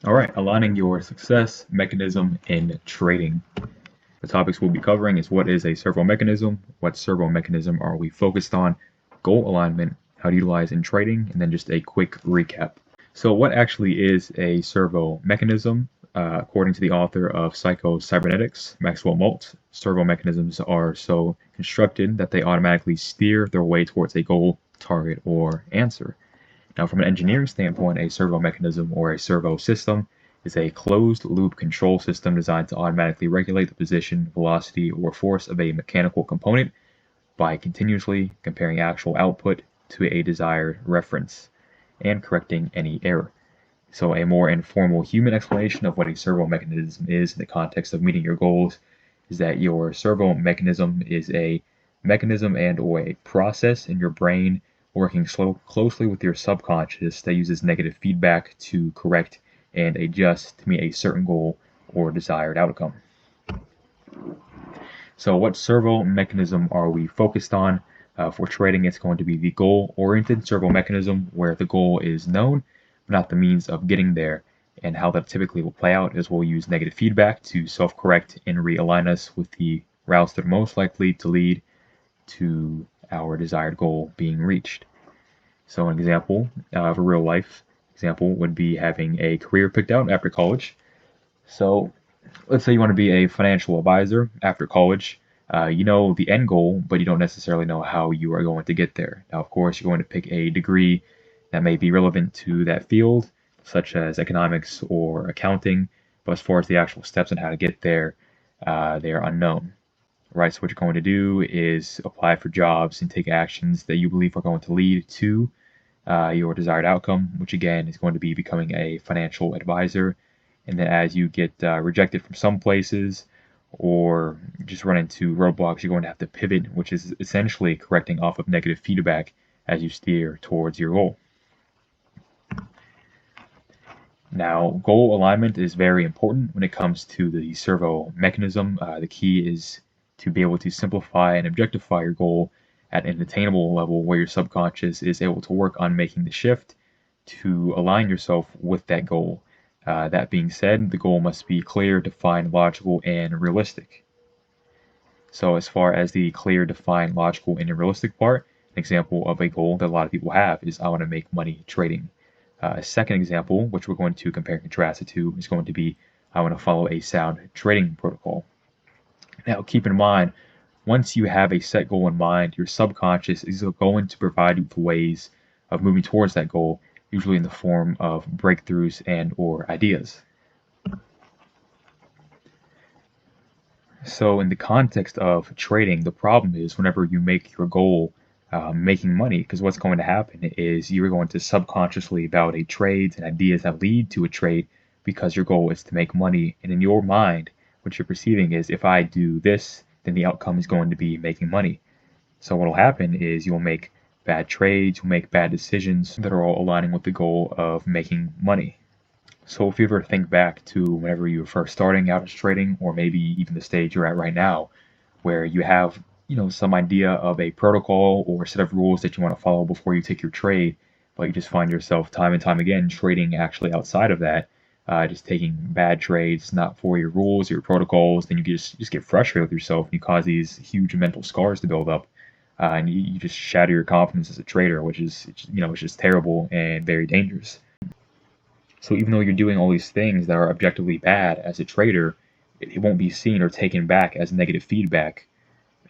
All right, aligning your success mechanism in trading. The topics we'll be covering is what is a servo mechanism, what servo mechanism are we focused on, goal alignment, how to utilize in trading, and then just a quick recap. So what actually is a servo mechanism? According to the author of Psycho-Cybernetics, Maxwell Maltz, servo mechanisms are so constructed that they automatically steer their way towards a goal, target, or answer. Now, from an engineering standpoint, a servo mechanism or a servo system is a closed-loop control system designed to automatically regulate the position, velocity, or force of a mechanical component by continuously comparing actual output to a desired reference and correcting any error. So a more informal human explanation of what a servo mechanism is in the context of meeting your goals is that your servo mechanism is a mechanism and or a process in your brain working closely with your subconscious that uses negative feedback to correct and adjust to meet a certain goal or desired outcome. So what servo mechanism are we focused on? For trading, it's going to be the goal-oriented servo mechanism, where the goal is known, but not the means of getting there. And how that typically will play out is we'll use negative feedback to self-correct and realign us with the routes that are most likely to lead to our desired goal being reached. So an example of a real life example would be having a career picked out after college. So let's say you want to be a financial advisor after college. You know the end goal, but you don't necessarily know how you are going to get there. Now, of course, you're going to pick a degree that may be relevant to that field, such as economics or accounting, but as far as the actual steps on how to get there, they are unknown. Right, so what you're going to do is apply for jobs and take actions that you believe are going to lead to your desired outcome, which again is going to be becoming a financial advisor. And then as you get rejected from some places or just run into roadblocks, you're going to have to pivot, which is essentially correcting off of negative feedback as you steer towards your goal. Now, goal alignment is very important when it comes to the servo mechanism. The key is to be able to simplify and objectify your goal at an attainable level where your subconscious is able to work on making the shift to align yourself with that goal. That being said, the goal must be clear, defined, logical, and realistic. So as far as the clear, defined, logical, and realistic part, an example of a goal that a lot of people have is I want to make money trading. A second example, which we're going to compare and contrast it to, is going to be I want to follow a sound trading protocol. Now, keep in mind, once you have a set goal in mind, your subconscious is going to provide you with ways of moving towards that goal, usually in the form of breakthroughs and or ideas. So in the context of trading, the problem is whenever you make your goal making money, because what's going to happen is you're going to subconsciously validate trades and ideas that lead to a trade because your goal is to make money. And in your mind, what you're perceiving is if I do this, then the outcome is going to be making money. So what will happen is you'll make bad trades, you'll make bad decisions that are all aligning with the goal of making money. So if you ever think back to whenever you were first starting out as trading, or maybe even the stage you're at right now, where you have some idea of a protocol or a set of rules that you want to follow before you take your trade, but you just find yourself time and time again trading actually outside of that, just taking bad trades, not for your rules, your protocols, then you just get frustrated with yourself and you cause these huge mental scars to build up. And you just shatter your confidence as a trader, which is, it's just terrible and very dangerous. So even though you're doing all these things that are objectively bad as a trader, it won't be seen or taken back as negative feedback.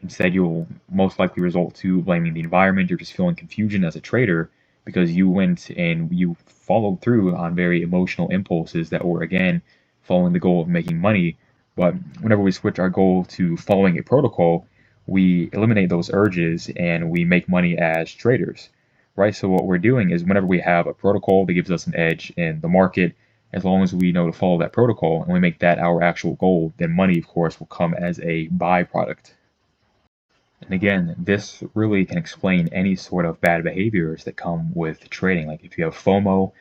Instead, you'll most likely result to blaming the environment or just feeling confusion as a trader because you went and you followed through on very emotional impulses that were, again, following the goal of making money. But whenever we switch our goal to following a protocol, we eliminate those urges and we make money as traders, right? So what we're doing is whenever we have a protocol that gives us an edge in the market, as long as we know to follow that protocol and we make that our actual goal, then money, of course, will come as a byproduct. And again, this really can explain any sort of bad behaviors that come with trading. Like if you have FOMO,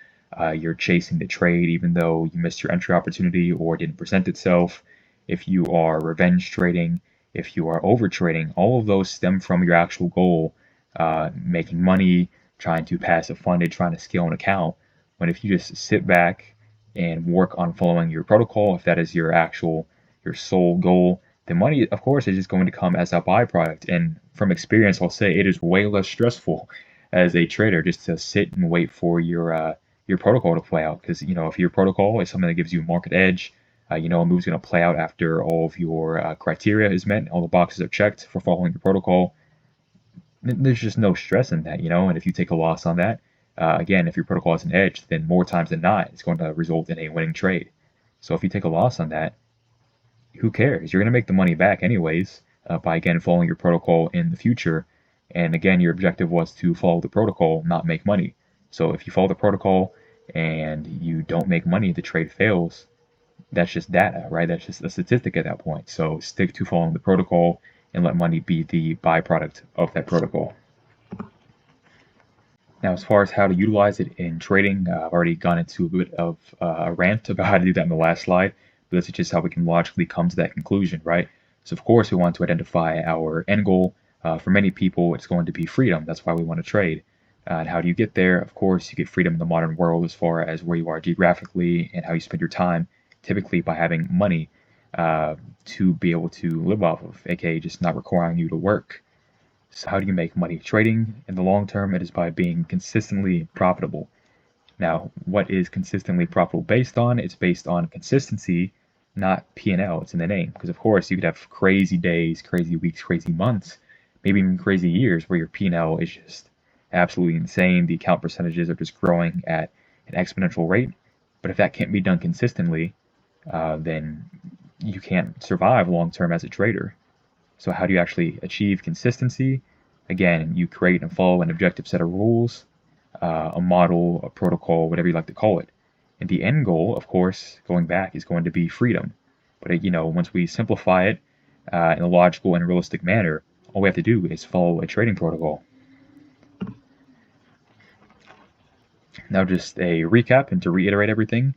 you're chasing the trade even though you missed your entry opportunity or it didn't present itself. If you are revenge trading, if you are over trading, all of those stem from your actual goal, making money, trying to passive fund it, trying to scale an account. When if you just sit back and work on following your protocol, if that is your sole goal, the money, of course, is just going to come as a byproduct. And from experience, I'll say it is way less stressful as a trader just to sit and wait for your protocol to play out. Because if your protocol is something that gives you a market edge, a move's going to play out after all of your criteria is met, all the boxes are checked for following your protocol. There's just no stress in that. And if you take a loss on that, again, if your protocol has an edge, then more times than not, it's going to result in a winning trade. So if you take a loss on that, who cares? You're going to make the money back anyways by, again, following your protocol in the future. And again, your objective was to follow the protocol, not make money. So if you follow the protocol and you don't make money, the trade fails, that's just data, right? That's just a statistic at that point. So stick to following the protocol and let money be the byproduct of that protocol. Now, as far as how to utilize it in trading, I've already gone into a bit of a rant about how to do that in the last slide, but this is just how we can logically come to that conclusion, right? So, of course, we want to identify our end goal. For many people, it's going to be freedom. That's why we want to trade. And how do you get there? Of course, you get freedom in the modern world as far as where you are geographically and how you spend your time, typically by having money to be able to live off of, aka just not requiring you to work. So how do you make money trading in the long term? It is by being consistently profitable. Now, what is consistently profitable based on? It's based on consistency, not P&L. It's in the name. Because of course, you could have crazy days, crazy weeks, crazy months, maybe even crazy years where your P&L is just absolutely insane. The account percentages are just growing at an exponential rate. But if that can't be done consistently, then you can't survive long term as a trader. So how do you actually achieve consistency? Again, you create and follow an objective set of rules, a model, a protocol, whatever you like to call it. And the end goal, of course, going back, is going to be freedom. But once we simplify it in a logical and realistic manner, all we have to do is follow a trading protocol. Now just a recap and to reiterate everything.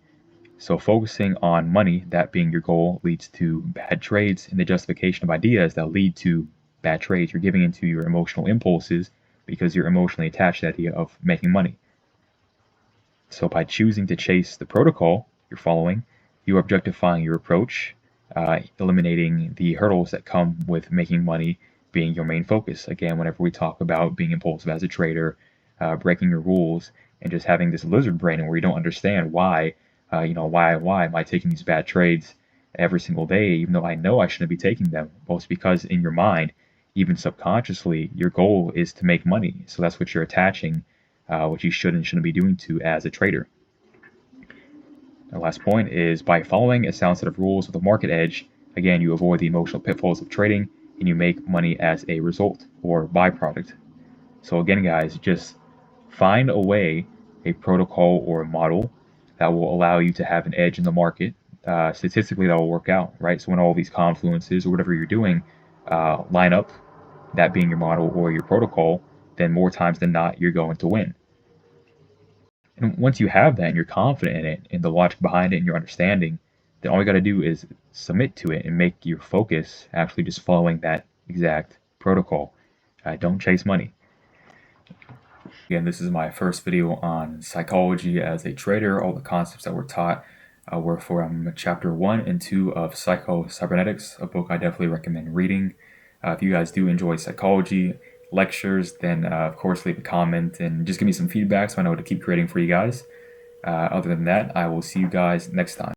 So focusing on money, that being your goal, leads to bad trades, and the justification of ideas that lead to bad trades. You're giving into your emotional impulses because you're emotionally attached to the idea of making money. So by choosing to chase the protocol you're following, you are objectifying your approach, eliminating the hurdles that come with making money being your main focus. Again, whenever we talk about being impulsive as a trader, breaking your rules, and just having this lizard brain where you don't understand why why am I taking these bad trades every single day, even though I know I shouldn't be taking them? Well, it's because in your mind, even subconsciously, your goal is to make money. So that's what you're attaching, what you should and shouldn't be doing to as a trader. The last point is by following a sound set of rules with a market edge, again, you avoid the emotional pitfalls of trading and you make money as a result or byproduct. So again, guys, just find a way, a protocol or a model that will allow you to have an edge in the market. Statistically, that will work out, right? So when all these confluences or whatever you're doing line up, that being your model or your protocol, then more times than not, you're going to win. And once you have that and you're confident in it, and the logic behind it and your understanding, then all you got to do is submit to it and make your focus actually just following that exact protocol. Don't chase money. Again, this is my first video on psychology as a trader. All the concepts that were taught were from chapter 1 and 2 of Psycho-Cybernetics, a book I definitely recommend reading. If you guys do enjoy psychology lectures, then of course leave a comment and just give me some feedback so I know what to keep creating for you guys. Other than that, I will see you guys next time.